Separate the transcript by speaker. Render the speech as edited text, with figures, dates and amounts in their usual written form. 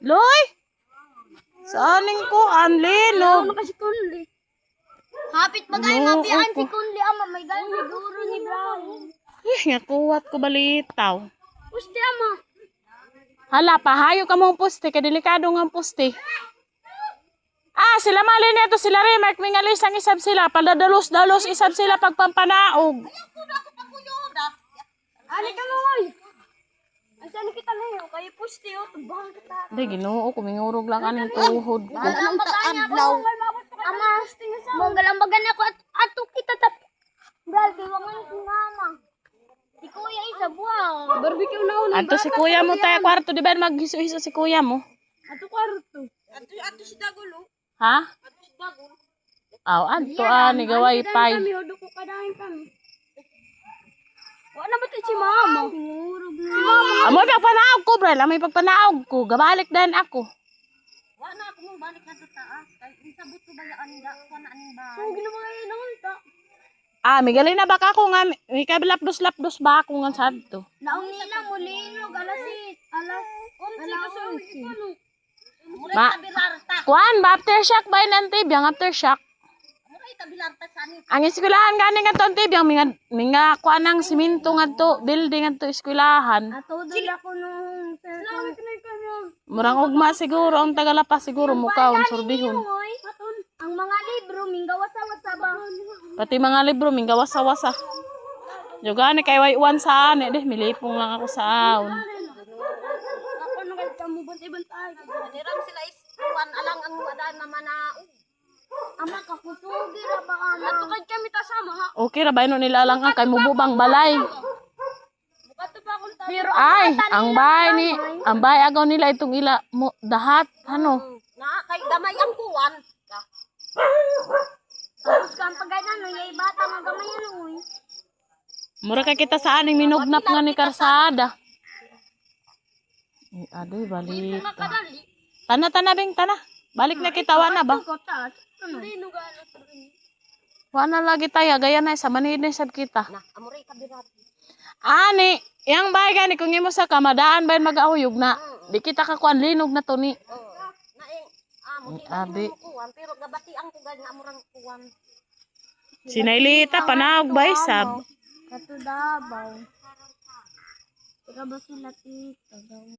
Speaker 1: Loy? Saaning ko anlinog?
Speaker 2: Hapit bagay mapian si Kunli ama may galing siguro ni Brian.
Speaker 1: Nga kuwat ko balitaw.
Speaker 2: Pusti ama.
Speaker 1: Hala, pahayo ka mong puste, kadelikado nga poste. Sila malin neto sila rin, Mark Mingalis ang isab sila, paladalos-dalos isab sila pagpampanaog.
Speaker 2: Ani ka mo oy. Ansan kita layo kay pusti o tubang kita.
Speaker 1: Hindi, Ginoo, kumingurog lang anong tuhod ko.
Speaker 2: Galang baganya ko. Ama, mong galang baganya ko ato kita tap. Gal kay wangan si mama. Si kuya isa buwang. Barbecue na una.
Speaker 1: Anto si kuya mo tayo kwarto, di ba maghiso-hiso si kuya mo?
Speaker 2: Ato kwarto. Ato si Dagulo.
Speaker 1: Ha?
Speaker 2: Ato si Dagulo.
Speaker 1: Anto ni gaway pay.
Speaker 2: Kami hudo ko kadahin kami. Wala ba si mama? Ngurog na. Si mama.
Speaker 1: Amoy pagpanaog ko, Brel. Amoy pagpanaog ko. Gabalik din ako.
Speaker 2: Wala ako mong balik na to taas. Kaya isabot ko ba yung anda ko na aning ba? So, ginawa yun ang ulta.
Speaker 1: May gali na baka ako nga. May kabilapdos-lapdos ba ako nga sabto.
Speaker 2: Naong nila mulinog. Alas 11.
Speaker 1: Kuan ba aftershock ba yun ang tibiyang aftershock? Ang eskwelahan gani nga to ang tibiyang minga kuan ang siminto nga to building nga to eskwelahan.
Speaker 2: Ato doon ako nung
Speaker 1: Murang ugma siguro ang Tagalapas siguro mukha ang sorbihon.
Speaker 2: Ang mga libro minggawas-wasa ba?
Speaker 1: Pati mga libro minggawas-wasa. Yo gani kay wayuan sa ane deh milipong lang ako sa aon.
Speaker 2: Ako nang kamu bantay-bantay. Dirang sila is kuan alang ang wadan na manaog. Ama ka kusugi ra ba ana? Natukad kami ta sama ha.
Speaker 1: Okay ra ba ino nila lang kay mububang balay.
Speaker 2: Bukato pa akong tayo. Pero
Speaker 1: ang bay agaw nila itong ila mo dahat ano.
Speaker 2: Na kay gamay ang kuwan. Tapos kang pagaynan no yay bata nga gamay ano uy.
Speaker 1: Mura ka kita sa aning minugnap nga ni karsada. Adoy balik. Tana bing tana. Balik na kita wana ba? Wana lagi tayo gaya na sa manid na sab kita.
Speaker 2: Na amuray kabirat.
Speaker 1: Ani, yang bay gani kung imo sa kamadaan bay mag-auyog na. Di kita ka kuan linog na to ni. Abi.
Speaker 2: Pero gabati ang kugan nga amurang kuwan.
Speaker 1: Sinaylita panaog bay sab.
Speaker 2: Katudabaw. Ikaw ba sila tita?